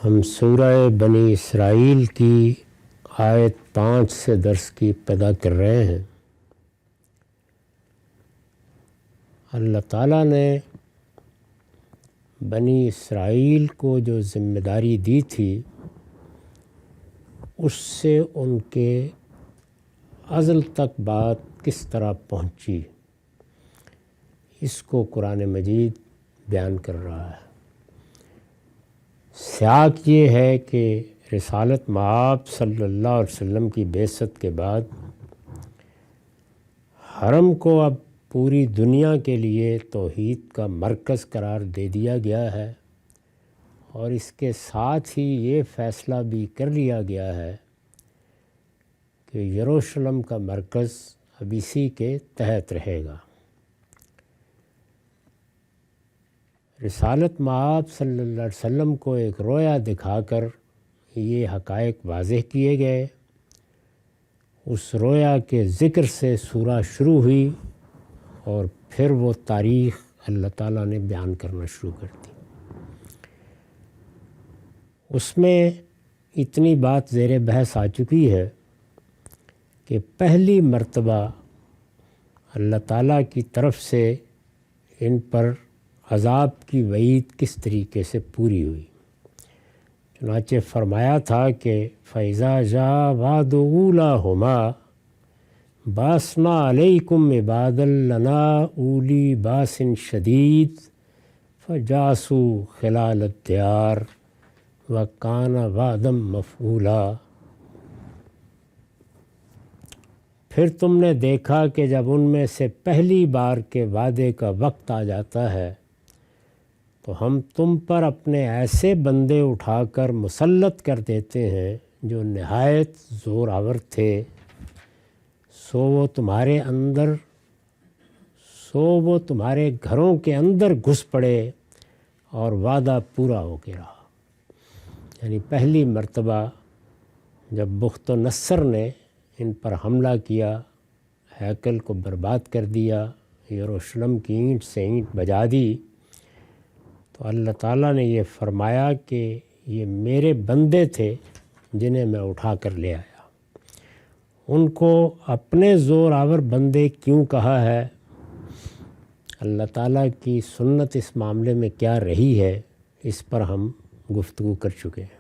ہم سورہ بنی اسرائیل کی آیت 5 سے درس کی ابتدا کر رہے ہیں۔ اللہ تعالیٰ نے بنی اسرائیل کو جو ذمہ داری دی تھی اس سے ان کے ازل تک بات کس طرح پہنچی، اس کو قرآن مجید بیان کر رہا ہے۔ سیاق یہ ہے کہ رسالت مآب صلی اللہ علیہ وسلم کی بعثت کے بعد حرم کو اب پوری دنیا کے لیے توحید کا مرکز قرار دے دیا گیا ہے، اور اس کے ساتھ ہی یہ فیصلہ بھی کر لیا گیا ہے کہ یروشلم کا مرکز اب اسی کے تحت رہے گا۔ رسالت مآب صلی اللہ علیہ وسلم کو ایک رویا دکھا کر یہ حقائق واضح کیے گئے۔ اس رویا کے ذکر سے سورہ شروع ہوئی اور پھر وہ تاریخ اللہ تعالیٰ نے بیان کرنا شروع کر دی۔ اس میں اتنی بات زیر بحث آ چکی ہے کہ پہلی مرتبہ اللہ تعالیٰ کی طرف سے ان پر عذاب کی وعید کس طریقے سے پوری ہوئی۔ چنانچہ فرمایا تھا کہ فَإِذَا جَاءَ وَعْدُ أُولَاهُمَا بَعَثْنَا عَلَيْكُمْ عِبَادًا لَنَا أُولِي بَأْسٍ شَدِيدٍ فَجَاسُوا خِلَالَ الدِّيَارِ وَكَانَ وَعْدًا مَفْعُولًا۔ پھر تم نے دیکھا کہ جب ان میں سے پہلی بار کے وعدے کا وقت آ جاتا ہے تو ہم تم پر اپنے ایسے بندے اٹھا کر مسلط کر دیتے ہیں جو نہایت زور آور تھے، سو وہ تمہارے گھروں کے اندر گھس پڑے اور وعدہ پورا ہو کے رہا۔ یعنی پہلی مرتبہ جب بخت و نصر نے ان پر حملہ کیا، ہیکل کو برباد کر دیا، یروشلم کی اینٹ سے اینٹ بجا دی، تو اللہ تعالیٰ نے یہ فرمایا کہ یہ میرے بندے تھے جنہیں میں اٹھا کر لے آیا۔ ان کو اپنے زور آور بندے کیوں کہا ہے؟ اللہ تعالیٰ کی سنت اس معاملے میں کیا رہی ہے، اس پر ہم گفتگو کر چکے ہیں۔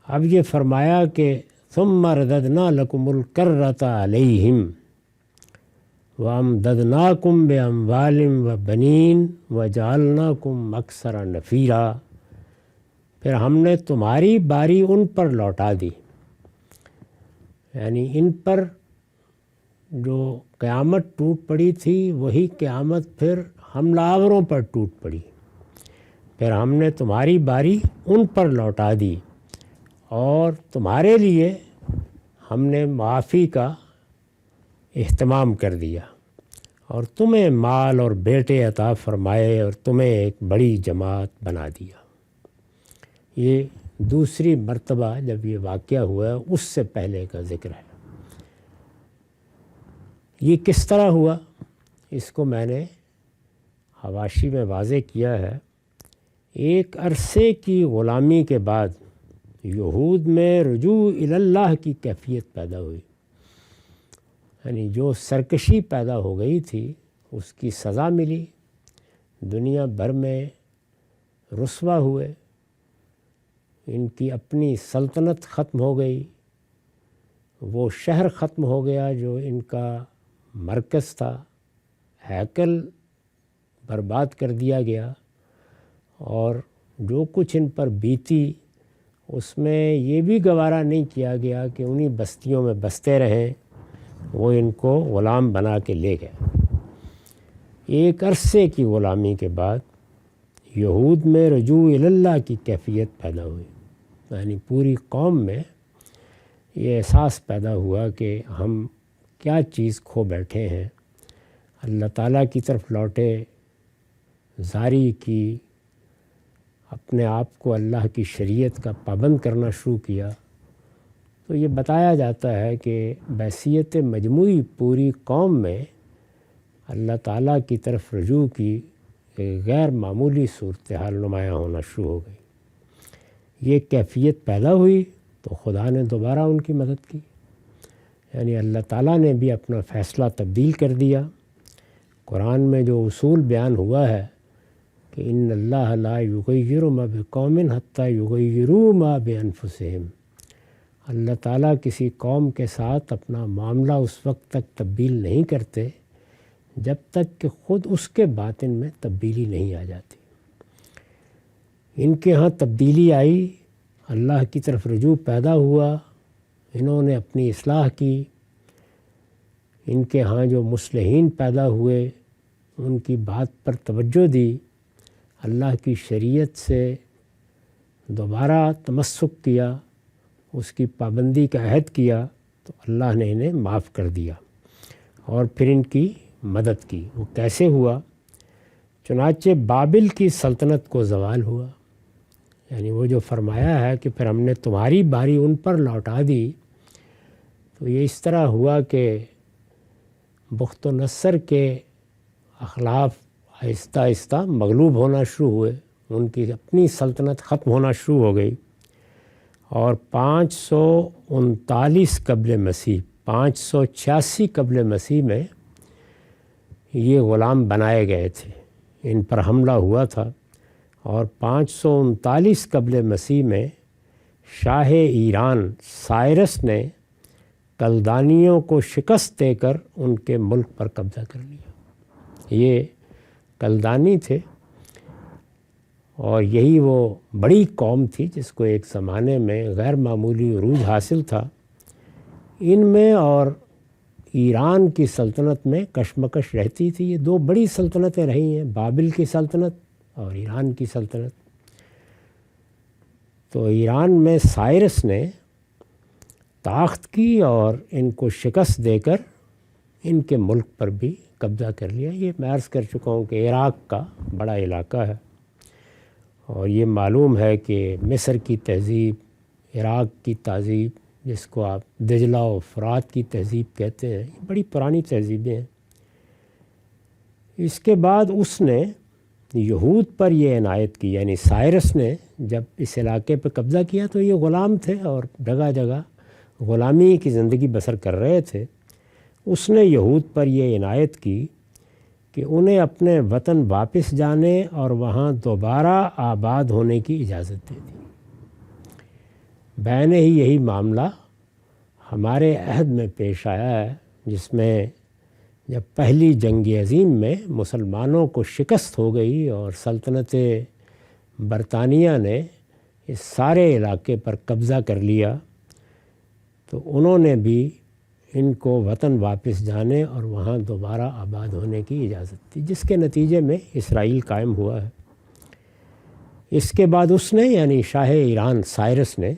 اب یہ فرمایا کہ ثم رددنا لکم الکرۃ علیہم وَأَمْدَدْنَاكُمْ بِأَمْوَالٍ وَبَنِينَ وَجَعَلْنَاكُمْ أَكْثَرَ نَفِيرًا۔ پھر ہم نے تمہاری باری ان پر لوٹا دی، یعنی ان پر جو قیامت ٹوٹ پڑی تھی وہی قیامت پھر حملہ آوروں پر ٹوٹ پڑی۔ پھر ہم نے تمہاری باری ان پر لوٹا دی اور تمہارے لیے ہم نے معافی کا اہتمام کر دیا اور تمہیں مال اور بیٹے عطا فرمائے اور تمہیں ایک بڑی جماعت بنا دیا۔ یہ دوسری مرتبہ جب یہ واقعہ ہوا ہے اس سے پہلے کا ذکر ہے۔ یہ کس طرح ہوا اس کو میں نے حواشی میں واضح کیا ہے۔ ایک عرصے کی غلامی کے بعد یہود میں رجوع الی اللہ کی کیفیت پیدا ہوئی، یعنی جو سرکشی پیدا ہو گئی تھی اس کی سزا ملی، دنیا بھر میں رسوا ہوئے، ان کی اپنی سلطنت ختم ہو گئی، وہ شہر ختم ہو گیا جو ان کا مرکز تھا، ہیکل برباد کر دیا گیا، اور جو کچھ ان پر بیتی اس میں یہ بھی گوارا نہیں کیا گیا کہ انہی بستیوں میں بستے رہیں، وہ ان کو غلام بنا کے لے گئے۔ ایک عرصے کی غلامی کے بعد یہود میں رجوع الی اللہ کی کیفیت پیدا ہوئی، یعنی پوری قوم میں یہ احساس پیدا ہوا کہ ہم کیا چیز کھو بیٹھے ہیں، اللہ تعالیٰ کی طرف لوٹے، زاری کی، اپنے آپ کو اللہ کی شریعت کا پابند کرنا شروع کیا۔ تو یہ بتایا جاتا ہے کہ بحیثیت مجموعی پوری قوم میں اللہ تعالیٰ کی طرف رجوع کی غیر معمولی صورتحال نمایاں ہونا شروع ہو گئی۔ یہ کیفیت پیدا ہوئی تو خدا نے دوبارہ ان کی مدد کی، یعنی اللہ تعالیٰ نے بھی اپنا فیصلہ تبدیل کر دیا۔ قرآن میں جو اصول بیان ہوا ہے کہ ان اللہ لا یغیر ما بقوم حتی یغیروا ما بانفسہم، اللہ تعالیٰ کسی قوم کے ساتھ اپنا معاملہ اس وقت تک تبدیل نہیں کرتے جب تک کہ خود اس کے باطن میں تبدیلی نہیں آ جاتی۔ ان کے ہاں تبدیلی آئی، اللہ کی طرف رجوع پیدا ہوا، انہوں نے اپنی اصلاح کی، ان کے ہاں جو مصلحین پیدا ہوئے ان کی بات پر توجہ دی، اللہ کی شریعت سے دوبارہ تمسک کیا، اس کی پابندی کا عہد کیا، تو اللہ نے انہیں معاف کر دیا اور پھر ان کی مدد کی۔ وہ کیسے ہوا؟ چنانچہ بابل کی سلطنت کو زوال ہوا، یعنی وہ جو فرمایا ہے کہ پھر ہم نے تمہاری باری ان پر لوٹا دی، تو یہ اس طرح ہوا کہ بخت و نصر کے اخلاف آہستہ آہستہ مغلوب ہونا شروع ہوئے، ان کی اپنی سلطنت ختم ہونا شروع ہو گئی، اور 539 قبل مسیح 586 قبل مسیح میں یہ غلام بنائے گئے تھے، ان پر حملہ ہوا تھا، اور 539 قبل مسیح میں شاہ ایران سائرس نے کلدانیوں کو شکست دے کر ان کے ملک پر قبضہ کر لیا۔ یہ کلدانی تھے، اور یہی وہ بڑی قوم تھی جس کو ایک زمانے میں غیر معمولی عروج حاصل تھا۔ ان میں اور ایران کی سلطنت میں کشمکش رہتی تھی، یہ دو بڑی سلطنتیں رہی ہیں، بابل کی سلطنت اور ایران کی سلطنت۔ تو ایران میں سائرس نے طاقت کی اور ان کو شکست دے کر ان کے ملک پر بھی قبضہ کر لیا۔ یہ میں عرض کر چکا ہوں کہ عراق کا بڑا علاقہ ہے، اور یہ معلوم ہے کہ مصر کی تہذیب، عراق کی تہذیب، جس کو آپ دجلہ و فرات کی تہذیب کہتے ہیں، یہ بڑی پرانی تہذیبیں ہیں۔ اس کے بعد اس نے یہود پر یہ عنایت کی، یعنی سائرس نے جب اس علاقے پہ قبضہ کیا تو یہ غلام تھے اور جگہ جگہ غلامی کی زندگی بسر کر رہے تھے۔ اس نے یہود پر یہ عنایت کی کہ انہیں اپنے وطن واپس جانے اور وہاں دوبارہ آباد ہونے کی اجازت دے دی۔ بین ہی یہی معاملہ ہمارے عہد میں پیش آیا ہے، جس میں جب پہلی جنگ عظیم میں مسلمانوں کو شکست ہو گئی اور سلطنت برطانیہ نے اس سارے علاقے پر قبضہ کر لیا، تو انہوں نے بھی ان کو وطن واپس جانے اور وہاں دوبارہ آباد ہونے کی اجازت دی، جس کے نتیجے میں اسرائیل قائم ہوا ہے۔ اس کے بعد اس نے، یعنی شاہ ایران سائرس نے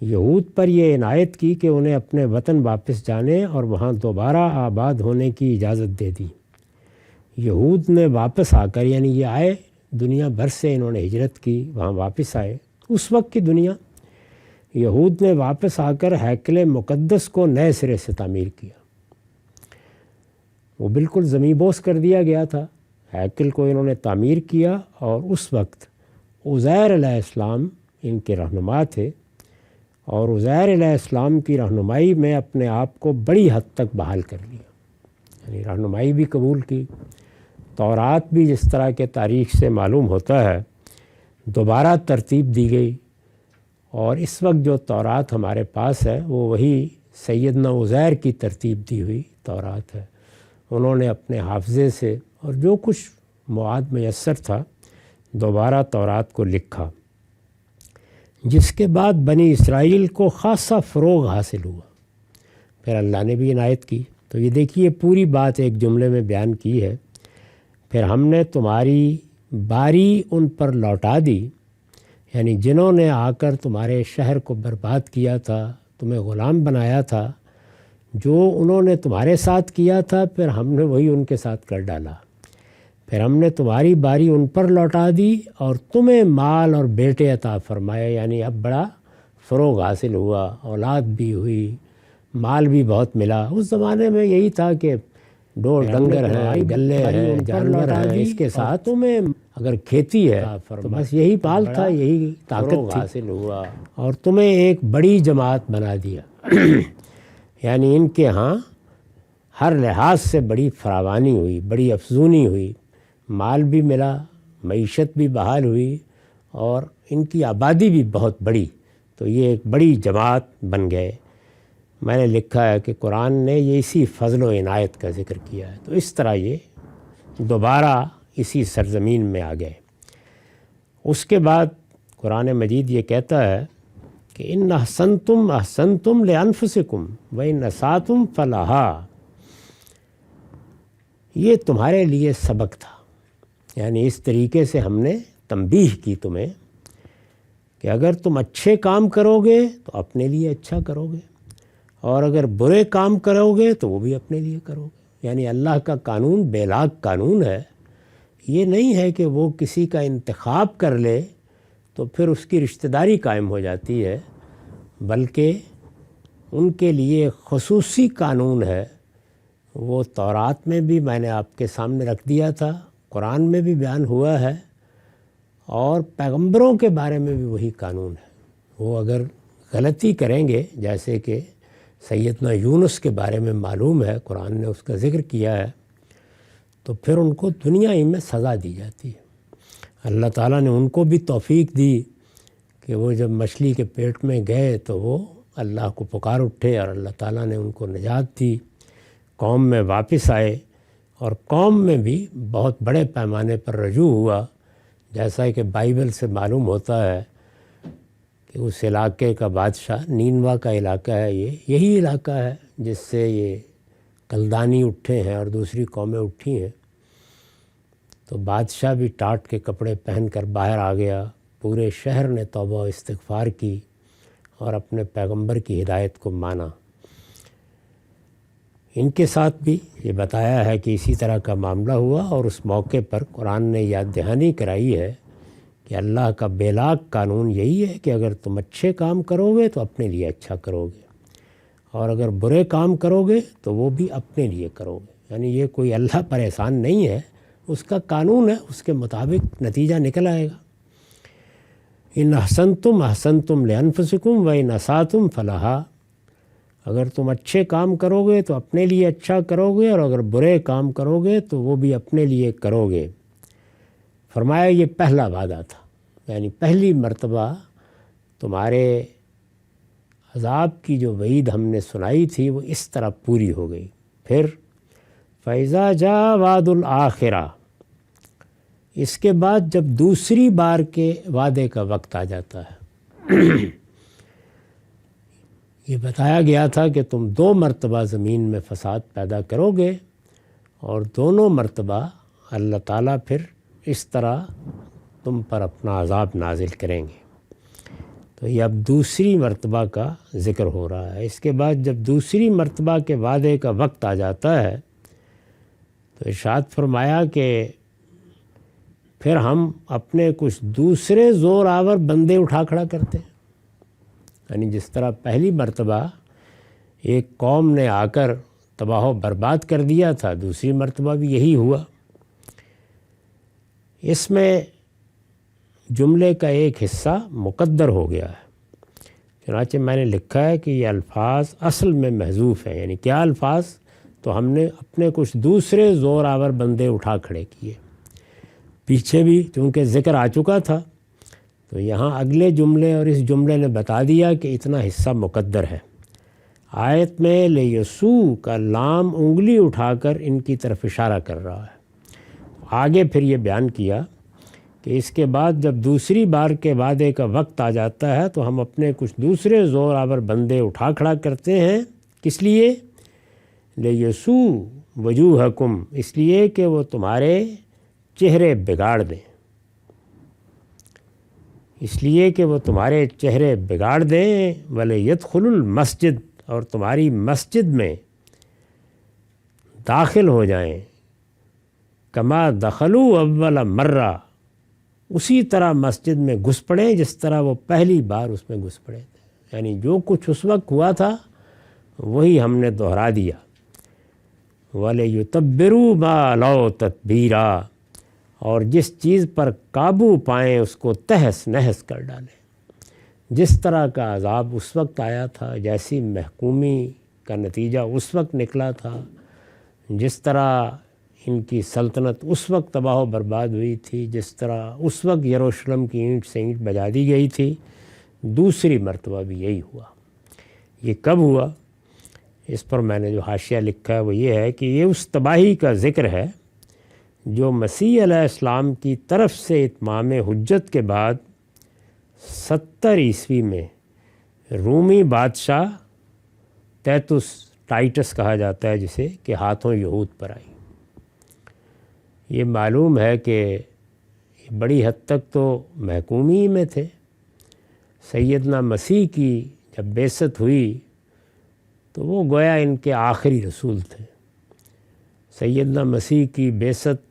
یہود پر یہ عنایت کی کہ انہیں اپنے وطن واپس جانے اور وہاں دوبارہ آباد ہونے کی اجازت دے دی۔ یہود نے واپس آ کر، یعنی یہ آئے دنیا بھر سے، انہوں نے ہجرت کی، وہاں واپس آئے۔ اس وقت کی دنیا، یہود نے واپس آ کر ہیکل مقدس کو نئے سرے سے تعمیر کیا۔ وہ بالکل زمیں بوس کر دیا گیا تھا، ہیکل کو انہوں نے تعمیر کیا، اور اس وقت عزیر علیہ السلام ان کے رہنما تھے، اور عزیر علیہ السلام کی رہنمائی میں اپنے آپ کو بڑی حد تک بحال کر لیا، یعنی رہنمائی بھی قبول کی۔ تورات بھی جس طرح کے تاریخ سے معلوم ہوتا ہے دوبارہ ترتیب دی گئی، اور اس وقت جو تورات ہمارے پاس ہے وہ وہی سیدنا عزیر کی ترتیب دی ہوئی تورات ہے۔ انہوں نے اپنے حافظے سے اور جو کچھ مواد میسر تھا دوبارہ تورات کو لکھا، جس کے بعد بنی اسرائیل کو خاصا فروغ حاصل ہوا۔ پھر اللہ نے بھی عنایت کی۔ تو یہ دیکھیے پوری بات ایک جملے میں بیان کی ہے۔ پھر ہم نے تمہاری باری ان پر لوٹا دی، یعنی جنہوں نے آ کر تمہارے شہر کو برباد کیا تھا، تمہیں غلام بنایا تھا، جو انہوں نے تمہارے ساتھ کیا تھا، پھر ہم نے وہی ان کے ساتھ کر ڈالا۔ پھر ہم نے تمہاری باری ان پر لوٹا دی اور تمہیں مال اور بیٹے عطا فرمائے، یعنی اب بڑا فروغ حاصل ہوا، اولاد بھی ہوئی، مال بھی بہت ملا۔ اس زمانے میں یہی تھا کہ ڈور ڈنگر ہیں، گلے ہیں، جانور ہیں، اس کے ساتھ تمہیں اگر کھیتی ہے تو بس یہی پال تھا، یہی طاقت حاصل ہوا، اور تمہیں ایک بڑی جماعت بنا دیا یعنی ان کے ہاں ہر لحاظ سے بڑی فراوانی ہوئی، بڑی افزونی ہوئی، مال بھی ملا، معیشت بھی بحال ہوئی، اور ان کی آبادی بھی بہت بڑی، تو یہ ایک بڑی جماعت بن گئے۔ میں نے لکھا ہے کہ قرآن نے یہ اسی فضل و عنایت کا ذکر کیا ہے، تو اس طرح یہ دوبارہ اسی سرزمین میں آ گئے۔ اس کے بعد قرآن مجید یہ کہتا ہے کہ ان احسنتم احسنتم لانفسکم وان اسأتم فلہا، یہ تمہارے لیے سبق تھا، یعنی اس طریقے سے ہم نے تنبیہ کی تمہیں کہ اگر تم اچھے کام کرو گے تو اپنے لیے اچھا کرو گے، اور اگر برے کام کرو گے تو وہ بھی اپنے لیے کرو گے۔ یعنی اللہ کا قانون بے لاگ قانون ہے، یہ نہیں ہے کہ وہ کسی کا انتخاب کر لے تو پھر اس کی رشتہ داری قائم ہو جاتی ہے، بلکہ ان کے لیے خصوصی قانون ہے۔ وہ تورات میں بھی میں نے آپ کے سامنے رکھ دیا تھا، قرآن میں بھی بیان ہوا ہے، اور پیغمبروں کے بارے میں بھی وہی قانون ہے۔ وہ اگر غلطی کریں گے، جیسے کہ سیدنا یونس کے بارے میں معلوم ہے، قرآن نے اس کا ذکر کیا ہے، تو پھر ان کو دنیا ہی میں سزا دی جاتی ہے۔ اللہ تعالیٰ نے ان کو بھی توفیق دی کہ وہ جب مچھلی کے پیٹ میں گئے تو وہ اللہ کو پکار اٹھے، اور اللہ تعالیٰ نے ان کو نجات دی، قوم میں واپس آئے، اور قوم میں بھی بہت بڑے پیمانے پر رجوع ہوا، جیسا کہ بائبل سے معلوم ہوتا ہے کہ اس علاقے کا بادشاہ، نینوا کا علاقہ ہے، یہی علاقہ ہے جس سے یہ کلدانی اٹھے ہیں اور دوسری قومیں اٹھی ہیں۔ تو بادشاہ بھی ٹاٹ کے کپڑے پہن کر باہر آ گیا، پورے شہر نے توبہ و استغفار کی اور اپنے پیغمبر کی ہدایت کو مانا۔ ان کے ساتھ بھی یہ بتایا ہے کہ اسی طرح کا معاملہ ہوا، اور اس موقع پر قرآن نے یاد دہانی کرائی ہے کہ اللہ کا بے لاگ قانون یہی ہے کہ اگر تم اچھے کام کرو گے تو اپنے لیے اچھا کرو گے، اور اگر برے کام کرو گے تو وہ بھی اپنے لیے کرو گے۔ یعنی یہ کوئی اللہ پر احسان نہیں ہے، اس کا قانون ہے، اس کے مطابق نتیجہ نکل آئے گا۔ ان احسنتم احسنتم لانفسکم وان اسأتم فلہا، اگر تم اچھے کام کرو گے تو اپنے لیے اچھا کرو گے، اور اگر برے کام کرو گے تو وہ بھی اپنے لیے کرو گے۔ فرمایا یہ پہلا وعدہ تھا، یعنی پہلی مرتبہ تمہارے عذاب کی جو وعید ہم نے سنائی تھی وہ اس طرح پوری ہو گئی۔ پھر فَإِذَا جَاءَ وَعْدُ الْآخِرَةِ، اس کے بعد جب دوسری بار کے وعدے کا وقت آ جاتا ہے، یہ بتایا گیا تھا کہ تم 2 مرتبہ زمین میں فساد پیدا کرو گے، اور دونوں مرتبہ اللہ تعالیٰ پھر اس طرح تم پر اپنا عذاب نازل کریں گے۔ تو یہ اب دوسری مرتبہ کا ذکر ہو رہا ہے۔ اس کے بعد جب دوسری مرتبہ کے وعدے کا وقت آ جاتا ہے تو ارشاد فرمایا کہ پھر ہم اپنے کچھ دوسرے زور آور بندے اٹھا کھڑا کرتے ہیں۔ یعنی جس طرح پہلی مرتبہ ایک قوم نے آ کر تباہ و برباد کر دیا تھا، دوسری مرتبہ بھی یہی ہوا۔ اس میں جملے کا ایک حصہ مقدر ہو گیا ہے، چنانچہ میں نے لکھا ہے کہ یہ الفاظ اصل میں محذوف ہیں۔ یعنی کیا الفاظ؟ تو ہم نے اپنے کچھ دوسرے زور آور بندے اٹھا کھڑے کیے۔ پیچھے بھی چونکہ ذکر آ چکا تھا، تو یہاں اگلے جملے اور اس جملے نے بتا دیا کہ اتنا حصہ مقدر ہے۔ آیت میں لیسو کا لام انگلی اٹھا کر ان کی طرف اشارہ کر رہا ہے۔ آگے پھر یہ بیان کیا کہ اس کے بعد جب دوسری بار کے وعدے کا وقت آ جاتا ہے تو ہم اپنے کچھ دوسرے زور آور بندے اٹھا کھڑا کرتے ہیں۔ کس لیے؟ لیسو وجوہکم، اس لیے کہ وہ تمہارے چہرے بگاڑ دیں، اس لیے کہ وہ تمہارے چہرے بگاڑ دیں، وَلِيَدْخُلُوا الْمَسْجِدَ، اور تمہاری مسجد میں داخل ہو جائیں، کما دخلوا اول مرہ، اسی طرح مسجد میں گھس پڑیں جس طرح وہ پہلی بار اس میں گھس پڑے تھے۔ یعنی جو کچھ اس وقت ہوا تھا وہی ہم نے دہرا دیا۔ وَلِيُتَبِّرُوا مَا عَلَوْا تَتْبِیرًا، اور جس چیز پر قابو پائیں اس کو تہس نہس کر ڈالیں۔ جس طرح کا عذاب اس وقت آیا تھا، جیسی محکومی کا نتیجہ اس وقت نکلا تھا، جس طرح ان کی سلطنت اس وقت تباہ و برباد ہوئی تھی، جس طرح اس وقت یروشلم کی اینٹ سے اینٹ بجا دی گئی تھی، دوسری مرتبہ بھی یہی ہوا۔ یہ کب ہوا؟ اس پر میں نے جو حاشیہ لکھا ہے وہ یہ ہے کہ یہ اس تباہی کا ذکر ہے جو مسیح علیہ السلام کی طرف سے اتمام حجت کے بعد 70 عیسوی میں رومی بادشاہ تیتس ٹائٹس کہا جاتا ہے جسے، کہ ہاتھوں یہود پر آئی۔ یہ معلوم ہے کہ بڑی حد تک تو محکومی میں تھے۔ سیدنا مسیح کی جب بعثت ہوئی تو وہ گویا ان کے آخری رسول تھے۔ سیدنا مسیح کی بعثت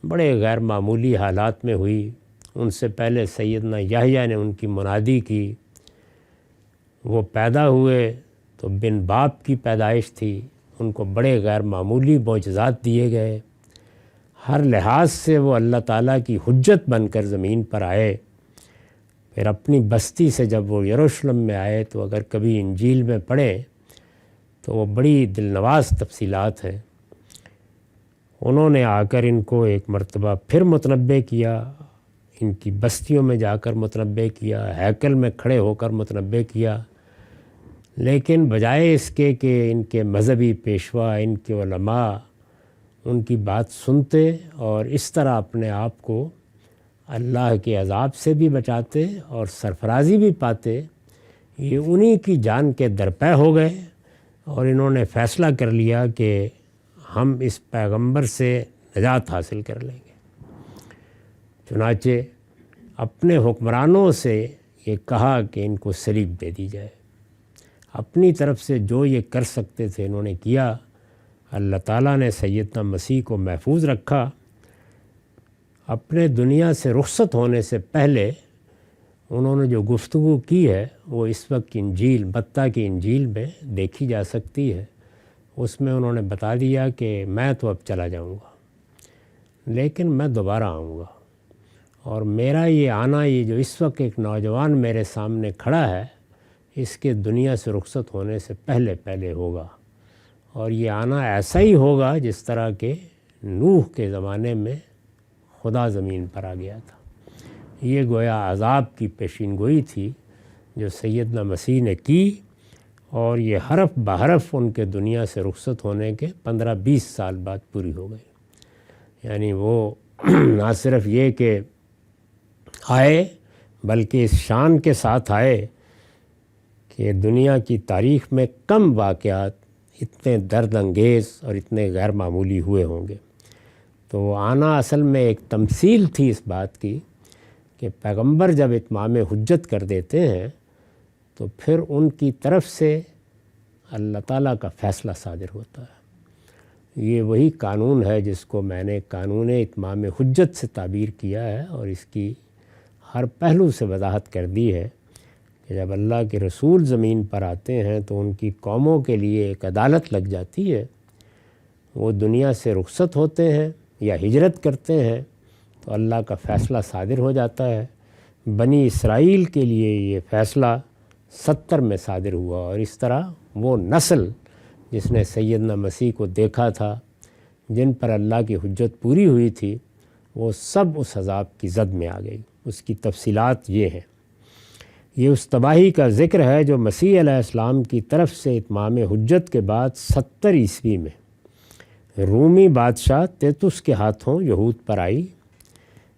بڑے غیر معمولی حالات میں ہوئی۔ ان سے پہلے سیدنا یحییٰ نے ان کی منادی کی۔ وہ پیدا ہوئے تو بن باپ کی پیدائش تھی، ان کو بڑے غیر معمولی معجزات دیے گئے۔ ہر لحاظ سے وہ اللہ تعالیٰ کی حجت بن کر زمین پر آئے۔ پھر اپنی بستی سے جب وہ یروشلم میں آئے تو اگر کبھی انجیل میں پڑھیں تو وہ بڑی دلنواز تفصیلات ہیں۔ انہوں نے آ کر ان کو ایک مرتبہ پھر متنبع کیا، ان کی بستیوں میں جا کر متنبع کیا، ہیکل میں کھڑے ہو کر متنبع کیا، لیکن بجائے اس کے کہ ان کے مذہبی پیشوا، ان کے علماء ان کی بات سنتے اور اس طرح اپنے آپ کو اللہ کے عذاب سے بھی بچاتے اور سرفرازی بھی پاتے، یہ انہی کی جان کے درپے ہو گئے اور انہوں نے فیصلہ کر لیا کہ ہم اس پیغمبر سے نجات حاصل کر لیں گے۔ چنانچہ اپنے حکمرانوں سے یہ کہا کہ ان کو صلیب دے دی جائے۔ اپنی طرف سے جو یہ کر سکتے تھے انہوں نے کیا۔ اللہ تعالیٰ نے سیدنا مسیح کو محفوظ رکھا۔ اپنے دنیا سے رخصت ہونے سے پہلے انہوں نے جو گفتگو کی ہے وہ اس وقت کی انجیل، متی کی انجیل میں دیکھی جا سکتی ہے۔ اس میں انہوں نے بتا دیا کہ میں تو اب چلا جاؤں گا، لیکن میں دوبارہ آؤں گا، اور میرا یہ آنا، یہ جو اس وقت ایک نوجوان میرے سامنے کھڑا ہے، اس کے دنیا سے رخصت ہونے سے پہلے پہلے ہوگا، اور یہ آنا ایسا ہی ہوگا جس طرح کہ نوح کے زمانے میں خدا زمین پر آ گیا تھا۔ یہ گویا عذاب کی پیشین گوئی تھی جو سیدنا مسیح نے کی، اور یہ حرف بحرف ان کے دنیا سے رخصت ہونے کے 15-20 سال بعد پوری ہو گئی۔ یعنی وہ نہ صرف یہ کہ آئے بلکہ اس شان کے ساتھ آئے کہ دنیا کی تاریخ میں کم واقعات اتنے درد انگیز اور اتنے غیر معمولی ہوئے ہوں گے۔ تو وہ آنا اصل میں ایک تمثیل تھی اس بات کی کہ پیغمبر جب اتمام حجت کر دیتے ہیں تو پھر ان کی طرف سے اللہ تعالیٰ کا فیصلہ صادر ہوتا ہے۔ یہ وہی قانون ہے جس کو میں نے قانون اتمام حجت سے تعبیر کیا ہے، اور اس کی ہر پہلو سے وضاحت کر دی ہے کہ جب اللہ کے رسول زمین پر آتے ہیں تو ان کی قوموں کے لیے ایک عدالت لگ جاتی ہے۔ وہ دنیا سے رخصت ہوتے ہیں یا ہجرت کرتے ہیں تو اللہ کا فیصلہ صادر ہو جاتا ہے۔ بنی اسرائیل کے لیے یہ فیصلہ 70 میں صادر ہوا، اور اس طرح وہ نسل جس نے سیدنا مسیح کو دیکھا تھا، جن پر اللہ کی حجت پوری ہوئی تھی، وہ سب اس عذاب کی زد میں آ گئی۔ اس کی تفصیلات یہ ہیں۔ یہ اس تباہی کا ذکر ہے جو مسیح علیہ السلام کی طرف سے اتمام حجت کے بعد 70 عیسوی میں رومی بادشاہ تیتس کے ہاتھوں یہود پر آئی۔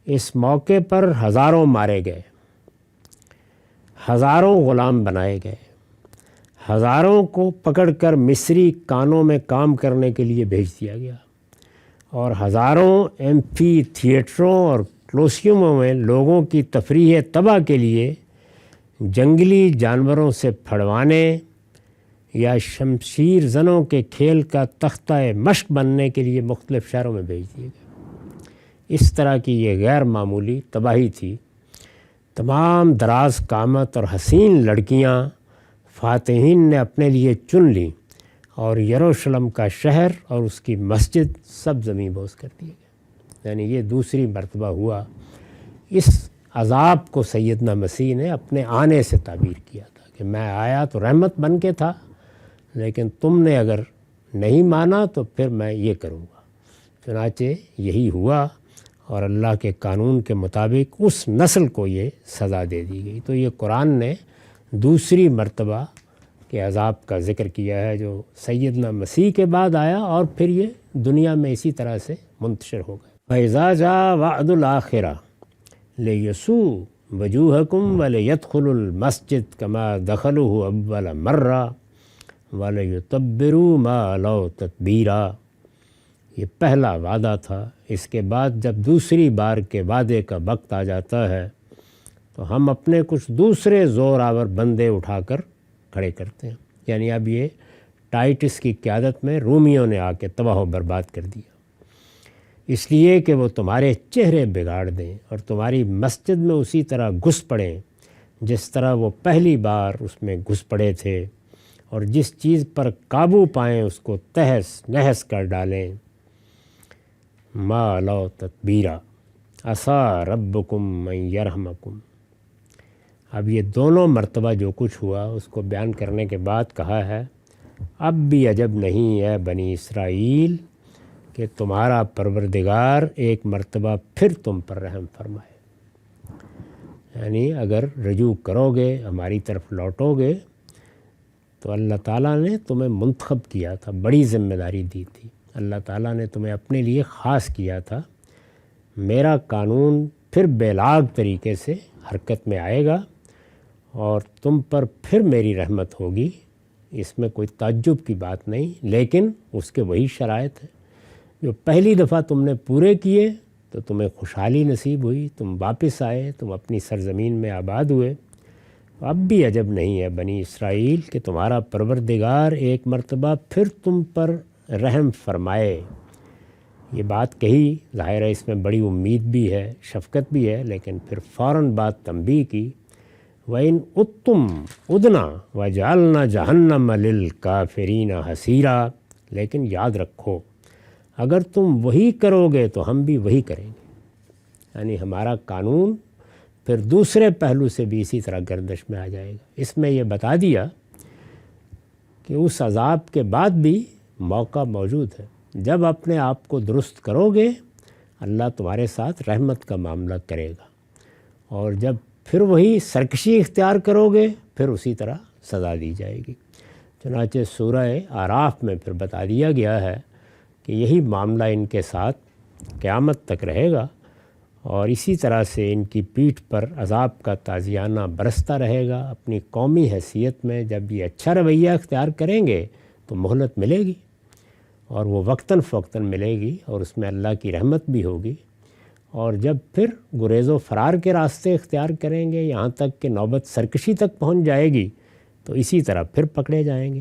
اس موقع پر ہزاروں مارے گئے، ہزاروں غلام بنائے گئے، ہزاروں کو پکڑ کر مصری کانوں میں کام کرنے کے لیے بھیج دیا گیا، اور ہزاروں ایمفی تھیٹروں اور کلوسیوموں میں لوگوں کی تفریح تباہ کے لیے جنگلی جانوروں سے پھڑوانے یا شمشیر زنوں کے کھیل کا تختہ مشق بننے کے لیے مختلف شہروں میں بھیج دیے گئے۔ اس طرح کی یہ غیر معمولی تباہی تھی۔ تمام دراز قامت اور حسین لڑکیاں فاتحین نے اپنے لیے چن لیں اور یروشلم کا شہر اور اس کی مسجد سب زمین بوس کر دیے گئے۔ یعنی یہ دوسری مرتبہ ہوا۔ اس عذاب کو سیدنا مسیح نے اپنے آنے سے تعبیر کیا تھا کہ میں آیا تو رحمت بن کے تھا، لیکن تم نے اگر نہیں مانا تو پھر میں یہ کروں گا۔ چنانچہ یہی ہوا اور اللہ کے قانون کے مطابق اس نسل کو یہ سزا دے دی گئی۔ تو یہ قرآن نے دوسری مرتبہ کے عذاب کا ذکر کیا ہے جو سیدنا مسیح کے بعد آیا اور پھر یہ دنیا میں اسی طرح سے منتشر ہو گئے۔ فَإِذَا جَاءَ وَعْدُ الْآخِرَةِ لِيَسُوءُ وُجُوهَكُمْ وَلِيَدْخُلُوا الْمَسْجِدَ كَمَا دَخَلُوهُ أَوَّلَ مَرَّةٍ وَلِيُتَبِّرُوا مَا عَلَوْا تَتْبِيرًا۔ یہ پہلا وعدہ تھا۔ اس کے بعد جب دوسری بار کے وعدے کا وقت آ جاتا ہے تو ہم اپنے کچھ دوسرے زور آور بندے اٹھا کر کھڑے کرتے ہیں۔ یعنی اب یہ ٹائٹس کی قیادت میں رومیوں نے آ کے تباہ و برباد کر دیا، اس لیے کہ وہ تمہارے چہرے بگاڑ دیں اور تمہاری مسجد میں اسی طرح گھس پڑیں جس طرح وہ پہلی بار اس میں گھس پڑے تھے، اور جس چیز پر قابو پائیں اس کو تہس نہس کر ڈالیں۔ ما لو تتبیرا عسیٰ ربکم ان یرحمکم۔ اب یہ دونوں مرتبہ جو کچھ ہوا اس کو بیان کرنے کے بعد کہا ہے اب بھی عجب نہیں ہے بنی اسرائیل کہ تمہارا پروردگار ایک مرتبہ پھر تم پر رحم فرمائے۔ یعنی اگر رجوع کرو گے، ہماری طرف لوٹو گے، تو اللہ تعالیٰ نے تمہیں منتخب کیا تھا، بڑی ذمہ داری دی تھی۔ اللہ تعالیٰ نے تمہیں اپنے لیے خاص کیا تھا۔ میرا قانون پھر بے لاگ طریقے سے حرکت میں آئے گا اور تم پر پھر میری رحمت ہوگی، اس میں کوئی تعجب کی بات نہیں، لیکن اس کے وہی شرائط ہیں جو پہلی دفعہ تم نے پورے کیے تو تمہیں خوشحالی نصیب ہوئی، تم واپس آئے، تم اپنی سرزمین میں آباد ہوئے۔ اب بھی عجب نہیں ہے بنی اسرائیل کہ تمہارا پروردگار ایک مرتبہ پھر تم پر رحم فرمائے۔ یہ بات کہی، ظاہر ہے اس میں بڑی امید بھی ہے، شفقت بھی ہے، لیکن پھر فوراً بات تنبیہ کی وَإِنْ أُتُّمْ عُدْنَا وَجَعَلْنَا جَهَنَّمَ لِلْكَافِرِينَ حَصِيرًا۔ لیکن یاد رکھو اگر تم وہی کرو گے تو ہم بھی وہی کریں گے۔ یعنی ہمارا قانون پھر دوسرے پہلو سے بھی اسی طرح گردش میں آ جائے گا۔ اس میں یہ بتا دیا کہ اس عذاب کے بعد بھی موقع موجود ہے۔ جب اپنے آپ کو درست کرو گے اللہ تمہارے ساتھ رحمت کا معاملہ کرے گا، اور جب پھر وہی سرکشی اختیار کرو گے پھر اسی طرح سزا دی جائے گی۔ چنانچہ سورہ اعراف میں پھر بتا دیا گیا ہے کہ یہی معاملہ ان کے ساتھ قیامت تک رہے گا، اور اسی طرح سے ان کی پیٹھ پر عذاب کا تازیانہ برستا رہے گا۔ اپنی قومی حیثیت میں جب یہ اچھا رویہ اختیار کریں گے تو مہلت ملے گی، اور وہ وقتاً فوقتاً ملے گی، اور اس میں اللہ کی رحمت بھی ہوگی۔ اور جب پھر گریز و فرار کے راستے اختیار کریں گے یہاں تک کہ نوبت سرکشی تک پہنچ جائے گی تو اسی طرح پھر پکڑے جائیں گے۔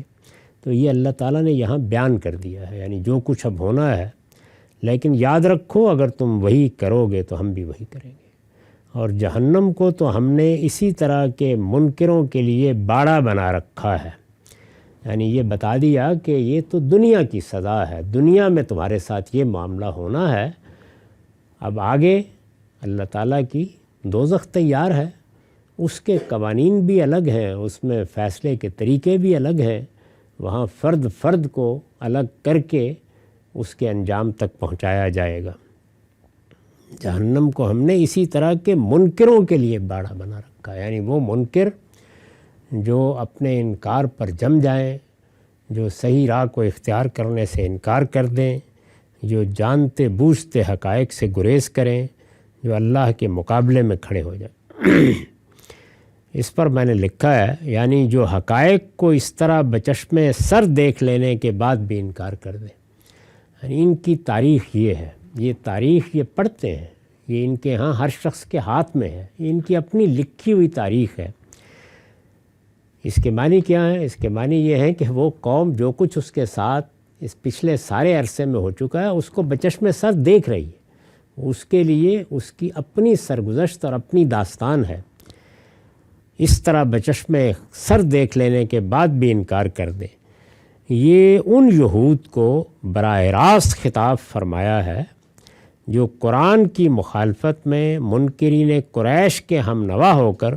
تو یہ اللہ تعالیٰ نے یہاں بیان کر دیا ہے، یعنی جو کچھ اب ہونا ہے، لیکن یاد رکھو اگر تم وہی کرو گے تو ہم بھی وہی کریں گے۔ اور جہنم کو تو ہم نے اسی طرح کے منکروں کے لیے باڑا بنا رکھا ہے۔ یعنی یہ بتا دیا کہ یہ تو دنیا کی سزا ہے، دنیا میں تمہارے ساتھ یہ معاملہ ہونا ہے، اب آگے اللہ تعالیٰ کی دوزخ تیار ہے، اس کے قوانین بھی الگ ہیں، اس میں فیصلے کے طریقے بھی الگ ہیں، وہاں فرد فرد کو الگ کر کے اس کے انجام تک پہنچایا جائے گا۔ جہنم کو ہم نے اسی طرح کے منکروں کے لیے باڑا بنا رکھا ہے، یعنی وہ منکر جو اپنے انکار پر جم جائیں، جو صحیح راہ کو اختیار کرنے سے انکار کر دیں، جو جانتے بوجھتے حقائق سے گریز کریں، جو اللہ کے مقابلے میں کھڑے ہو جائیں۔ اس پر میں نے لکھا ہے یعنی جو حقائق کو اس طرح بچشمے سر دیکھ لینے کے بعد بھی انکار کر دیں، یعنی ان کی تاریخ یہ ہے، یہ تاریخ یہ پڑھتے ہیں، یہ ان کے ہاں ہر شخص کے ہاتھ میں ہے، یہ ان کی اپنی لکھی ہوئی تاریخ ہے۔ اس کے معنی کیا ہے؟ اس کے معنی یہ ہے کہ وہ قوم جو کچھ اس کے ساتھ اس پچھلے سارے عرصے میں ہو چکا ہے اس کو بچشمے سر دیکھ رہی ہے، اس کے لیے اس کی اپنی سرگزشت اور اپنی داستان ہے۔ اس طرح بچشمے سر دیکھ لینے کے بعد بھی انکار کر دیں، یہ ان یہود کو براہ راست خطاب فرمایا ہے جو قرآن کی مخالفت میں منکرین قریش کے ہم نوا ہو کر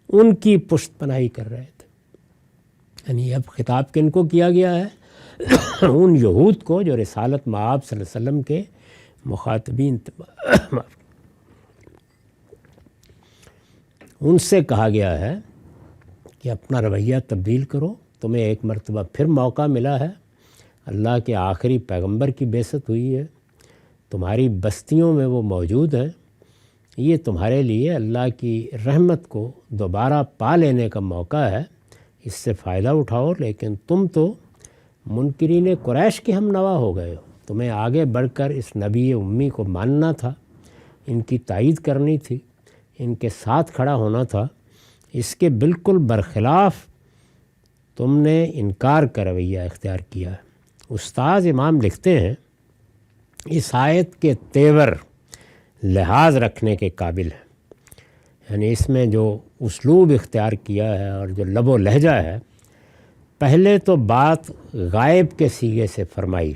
ان کی پشت پناہی کر رہے تھے. یعنی اب خطاب کن کو کیا گیا ہے؟ ان یہود کو جو رسالت مآب صلی اللہ علیہ وسلم کے مخاطبین تھے. ان سے کہا گیا ہے کہ اپنا رویہ تبدیل کرو، تمہیں ایک مرتبہ پھر موقع ملا ہے، اللہ کے آخری پیغمبر کی بعثت ہوئی ہے، تمہاری بستیوں میں وہ موجود ہیں، یہ تمہارے لیے اللہ کی رحمت کو دوبارہ پا لینے کا موقع ہے، اس سے فائدہ اٹھاؤ. لیکن تم تو منکرین قریش کے ہم نوا ہو گئے ہو، تمہیں آگے بڑھ کر اس نبی امی کو ماننا تھا، ان کی تائید کرنی تھی، ان کے ساتھ کھڑا ہونا تھا. اس کے بالکل برخلاف تم نے انکار کا رویہ اختیار کیا ہے. استاذ امام لکھتے ہیں اس آیت کے تیور لحاظ رکھنے کے قابل ہے. یعنی اس میں جو اسلوب اختیار کیا ہے اور جو لب و لہجہ ہے، پہلے تو بات غائب کے سیغے سے فرمائی،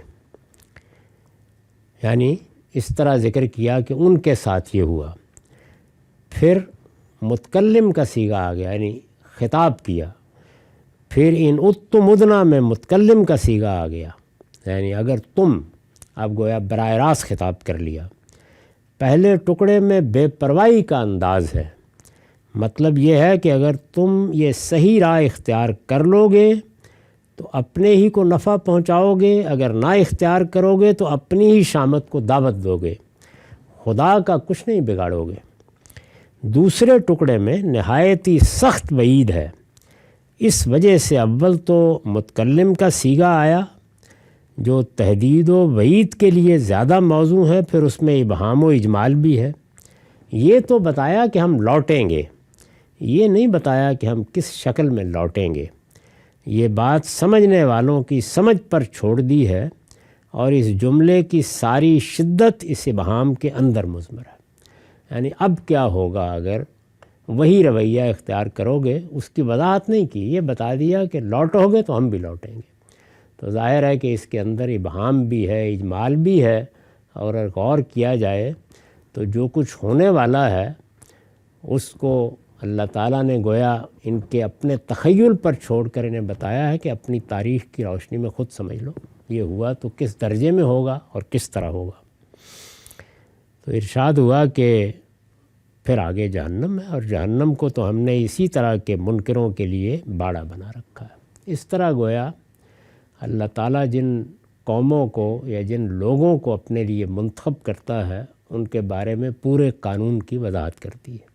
یعنی اس طرح ذکر کیا کہ ان کے ساتھ یہ ہوا. پھر متکلم کا سیغہ آ گیا، یعنی خطاب کیا. پھر ان اتم ادنا میں متکلم کا سیغہ آ گیا، یعنی اگر تم، اب گویا براہ راست خطاب کر لیا. پہلے ٹکڑے میں بے پرواہی کا انداز ہے، مطلب یہ ہے کہ اگر تم یہ صحیح راہ اختیار کر لو گے تو اپنے ہی کو نفع پہنچاؤ گے، اگر نہ اختیار کرو گے تو اپنی ہی شامت کو دعوت دو گے، خدا کا کچھ نہیں بگاڑو گے. دوسرے ٹکڑے میں نہایت ہی سخت وعید ہے. اس وجہ سے اول تو متکلم کا سیغہ آیا جو تہدید و وعید کے لیے زیادہ موزوں ہے، پھر اس میں ابہام و اجمال بھی ہے. یہ تو بتایا کہ ہم لوٹیں گے، یہ نہیں بتایا کہ ہم کس شکل میں لوٹیں گے. یہ بات سمجھنے والوں کی سمجھ پر چھوڑ دی ہے، اور اس جملے کی ساری شدت اس ابہام کے اندر مضمر ہے. یعنی اب کیا ہوگا اگر وہی رویہ اختیار کرو گے، اس کی وضاحت نہیں کی، یہ بتا دیا کہ لوٹو گے تو ہم بھی لوٹیں گے. تو ظاہر ہے کہ اس کے اندر ابہام بھی ہے، اجمال بھی ہے، اور اگر غور کیا جائے تو جو کچھ ہونے والا ہے اس کو اللہ تعالیٰ نے گویا ان کے اپنے تخیل پر چھوڑ کر انہیں بتایا ہے کہ اپنی تاریخ کی روشنی میں خود سمجھ لو یہ ہوا تو کس درجے میں ہوگا اور کس طرح ہوگا. تو ارشاد ہوا کہ پھر آگے جہنم ہے، اور جہنم کو تو ہم نے اسی طرح کے منکروں کے لیے باڑا بنا رکھا ہے. اس طرح گویا اللہ تعالیٰ جن قوموں کو یا جن لوگوں کو اپنے لیے منتخب کرتا ہے ان کے بارے میں پورے قانون کی وضاحت کرتی ہے.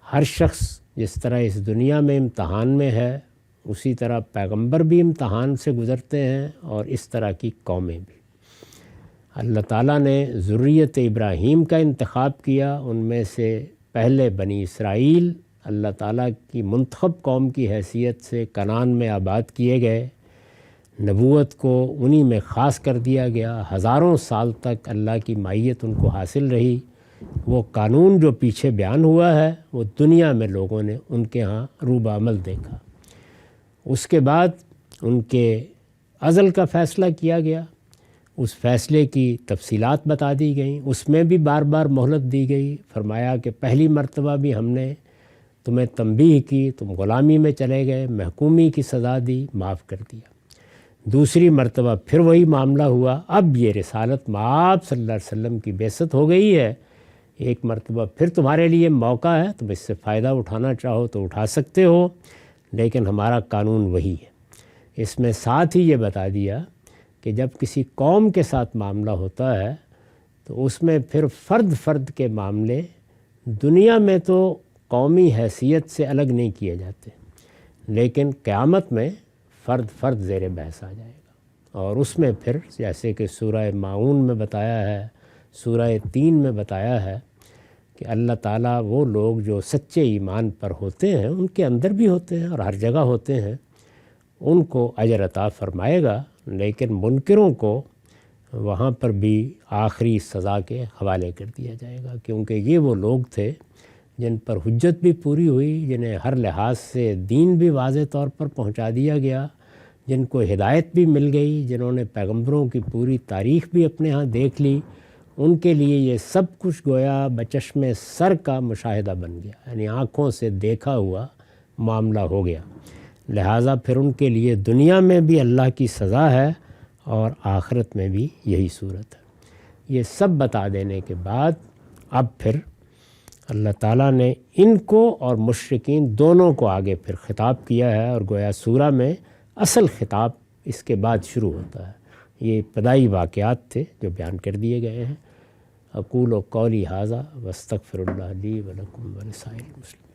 ہر شخص جس طرح اس دنیا میں امتحان میں ہے، اسی طرح پیغمبر بھی امتحان سے گزرتے ہیں، اور اس طرح کی قومیں بھی. اللہ تعالیٰ نے ذریت ابراہیم کا انتخاب کیا، ان میں سے پہلے بنی اسرائیل اللہ تعالیٰ کی منتخب قوم کی حیثیت سے کنعان میں آباد کیے گئے. نبوت کو انہی میں خاص کر دیا گیا، ہزاروں سال تک اللہ کی معیت ان کو حاصل رہی. وہ قانون جو پیچھے بیان ہوا ہے وہ دنیا میں لوگوں نے ان کے ہاں روب عمل دیکھا. اس کے بعد ان کے ازل کا فیصلہ کیا گیا، اس فیصلے کی تفصیلات بتا دی گئیں، اس میں بھی بار بار مہلت دی گئی. فرمایا کہ پہلی مرتبہ بھی ہم نے تمہیں تنبیہ کی، تم غلامی میں چلے گئے، محکومی کی سزا دی، معاف کر دیا. دوسری مرتبہ پھر وہی معاملہ ہوا. اب یہ رسالت مآب صلی اللہ علیہ وسلم کی بعثت ہو گئی ہے، ایک مرتبہ پھر تمہارے لیے موقع ہے، تم اس سے فائدہ اٹھانا چاہو تو اٹھا سکتے ہو، لیکن ہمارا قانون وہی ہے. اس میں ساتھ ہی یہ بتا دیا کہ جب کسی قوم کے ساتھ معاملہ ہوتا ہے تو اس میں پھر فرد فرد کے معاملے دنیا میں تو قومی حیثیت سے الگ نہیں کیے جاتے، لیکن قیامت میں فرد فرد زیر بحث آ جائے گا. اور اس میں پھر جیسے کہ سورہ ماعون میں بتایا ہے، سورہ 3 میں بتایا ہے کہ اللہ تعالیٰ وہ لوگ جو سچے ایمان پر ہوتے ہیں، ان کے اندر بھی ہوتے ہیں اور ہر جگہ ہوتے ہیں، ان کو اجر عطا فرمائے گا. لیکن منکروں کو وہاں پر بھی آخری سزا کے حوالے کر دیا جائے گا، کیونکہ یہ وہ لوگ تھے جن پر حجت بھی پوری ہوئی، جنہیں ہر لحاظ سے دین بھی واضح طور پر پہنچا دیا گیا، جن کو ہدایت بھی مل گئی، جنہوں نے پیغمبروں کی پوری تاریخ بھی اپنے ہاں دیکھ لی، ان کے لیے یہ سب کچھ گویا بچشم سر کا مشاہدہ بن گیا، یعنی آنکھوں سے دیکھا ہوا معاملہ ہو گیا۔ لہٰذا پھر ان کے لیے دنیا میں بھی اللہ کی سزا ہے اور آخرت میں بھی یہی صورت ہے۔ یہ سب بتا دینے کے بعد اب پھر اللہ تعالیٰ نے ان کو اور مشرکین دونوں کو آگے پھر خطاب کیا ہے، اور گویا سورہ میں اصل خطاب اس کے بعد شروع ہوتا ہے۔ یہ ابتدائی واقعات تھے جو بیان کر دیے گئے ہیں۔ اقول قولی ھذا واستغفر اللہ لی ولکم ولسائر المسلمین۔